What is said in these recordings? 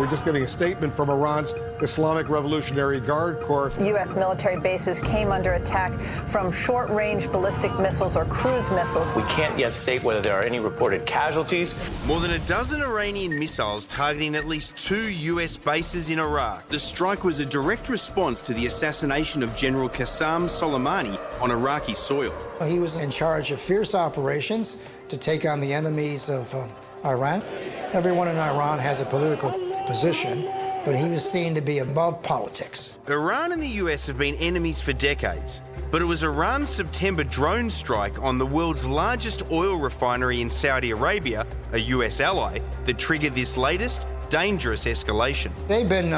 We're just getting a statement from Iran's Islamic Revolutionary Guard Corps. U.S. military bases came under attack from short-range ballistic missiles or cruise missiles. We can't yet state whether there are any reported casualties. More than a dozen Iranian missiles targeting at least 2 US bases in Iraq. The strike was a direct response to the assassination of General Qassem Soleimani on Iraqi soil. He was in charge of fierce operations to take on the enemies of Iran. Everyone in Iran has a political position, but he was seen to be above politics. Iran and the US have been enemies for decades, but it was Iran's September drone strike on the world's largest oil refinery in Saudi Arabia, a US ally, that triggered this latest dangerous escalation. They've been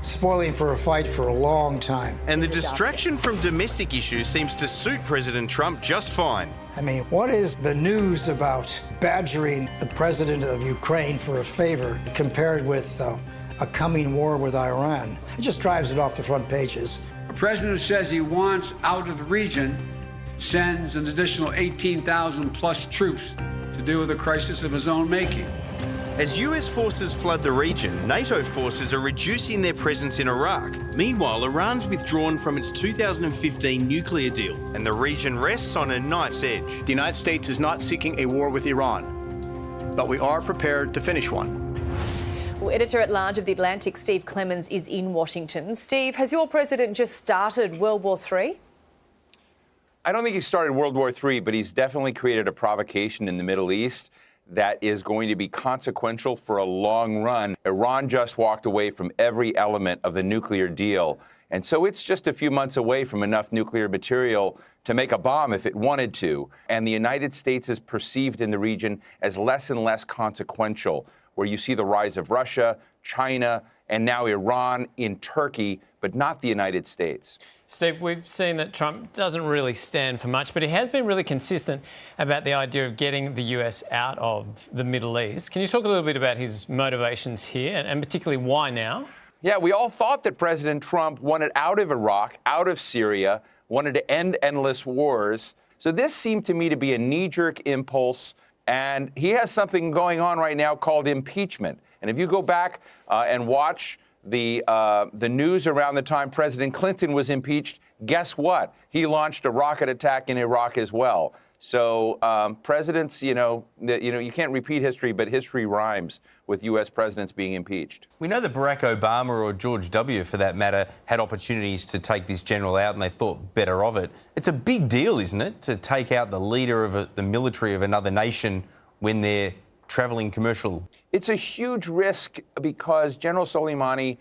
spoiling for a fight for a long time. And the distraction from domestic issues seems to suit President Trump just fine. I mean, what is the news about badgering the president of Ukraine for a favor compared with a coming war with Iran? It just drives it off the front pages. A president who says he wants out of the region sends an additional 18,000 plus troops to deal with a crisis of his own making. As US forces flood the region, NATO forces are reducing their presence in Iraq. Meanwhile, Iran's withdrawn from its 2015 nuclear deal, and the region rests on a knife's edge. The United States is not seeking a war with Iran, but we are prepared to finish one. Well, Editor-at-Large of The Atlantic, Steve Clemens, is in Washington. Steve, has your president just started World War III? I don't think he started World War III, but he's definitely created a provocation in the Middle East that is going to be consequential for a long run. Iran just walked away from every element of the nuclear deal. And so it's just a few months away from enough nuclear material to make a bomb if it wanted to. And the United States is perceived in the region as less and less consequential, where you see the rise of Russia, China, and now Iran in Turkey, but not the United States. Steve, we've seen that Trump doesn't really stand for much, but he has been really consistent about the idea of getting the US out of the Middle East. Can you talk a little bit about his motivations here, and particularly why now? Yeah, we all thought that President Trump wanted out of Iraq, out of Syria, wanted to end endless wars. So this seemed to me to be a knee-jerk impulse, and he has something going on right now called impeachment. And if you go back and watch the news around the time President Clinton was impeached, guess what? He launched a rocket attack in Iraq as well. So presidents, you can't repeat history, but history rhymes with U.S. presidents being impeached. We know that Barack Obama or George W., for that matter, had opportunities to take this general out and they thought better of it. It's a big deal, isn't it, to take out the leader of the military of another nation when they're travelling commercial? It's a huge risk because General Soleimani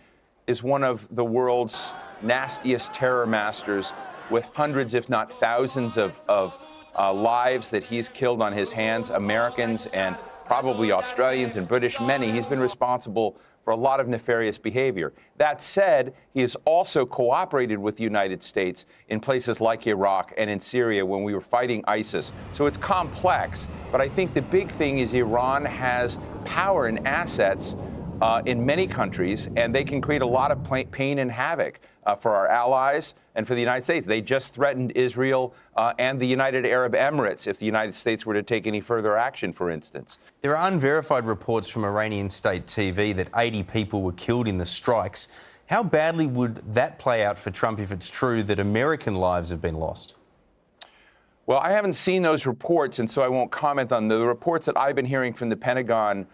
is one of the world's nastiest terror masters, with hundreds, if not thousands, of lives that he's killed on his hands, Americans and probably Australians and British, many. He's been responsible for a lot of nefarious behavior. That said, he has also cooperated with the United States in places like Iraq and in Syria when we were fighting ISIS. So it's complex, but I think the big thing is Iran has power and assets in many countries, and they can create a lot of pain and havoc for our allies and for the United States. They just threatened Israel and the United Arab Emirates if the United States were to take any further action, for instance. There are unverified reports from Iranian state TV that 80 people were killed in the strikes. How badly would that play out for Trump if it's true that American lives have been lost? Well, I haven't seen those reports, and so I won't comment on them. The reports that I've been hearing from the Pentagon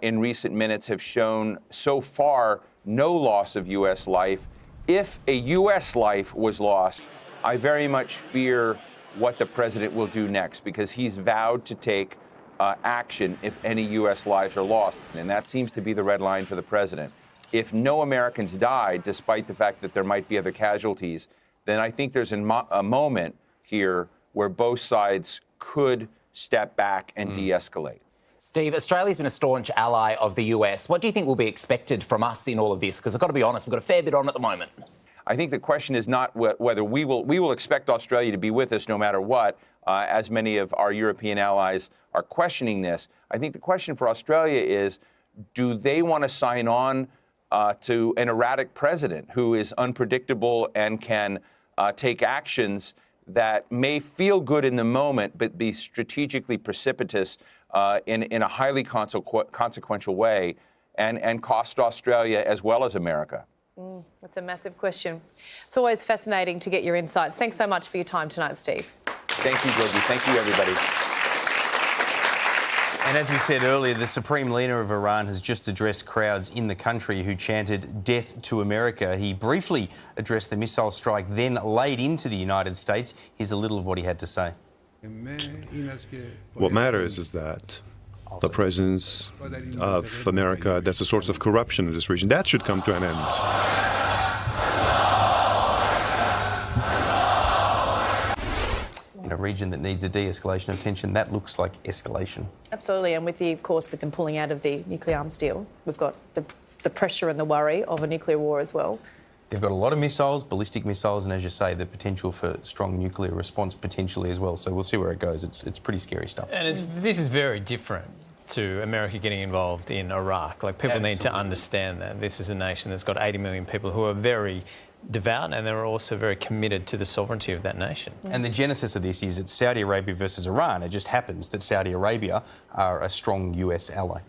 in recent minutes have shown so far no loss of U.S. life. If a U.S. life was lost, I very much fear what the president will do next, because he's vowed to take action if any U.S. lives are lost. And that seems to be the red line for the president. If no Americans die, despite the fact that there might be other casualties, then I think there's a moment here where both sides could step back and de-escalate. Steve, Australia's been a staunch ally of the US. What do you think will be expected from us in all of this? Because I've got to be honest, we've got a fair bit on at the moment. I think the question is not whether we will expect Australia to be with us no matter what, as many of our European allies are questioning this. I think the question for Australia is, do they want to sign on to an erratic president who is unpredictable and can take actions that may feel good in the moment but be strategically precipitous in a highly consequential way? and cost Australia as well as America? That's a massive question. It's always fascinating to get your insights. Thanks so much for your time tonight, Steve. Thank you, Georgie. Thank you, everybody. And as we said earlier, the Supreme Leader of Iran has just addressed crowds in the country who chanted "Death to America." He briefly addressed the missile strike then laid into the United States. Here's a little of what he had to say. What matters is that the presence of America, that's a source of corruption in this region, that should come to an end. In a region that needs a de-escalation of tension, that looks like escalation. Absolutely, and with them pulling out of the nuclear arms deal, we've got the pressure and the worry of a nuclear war as well. They've got a lot of missiles, ballistic missiles, and as you say, the potential for strong nuclear response potentially as well. So we'll see where it goes. It's pretty scary stuff. And this is very different to America getting involved in Iraq. Like, people need to understand that this is a nation that's got 80 million people who are very devout, and they're also very committed to the sovereignty of that nation. And the genesis of this is it's Saudi Arabia versus Iran. It just happens that Saudi Arabia are a strong US ally.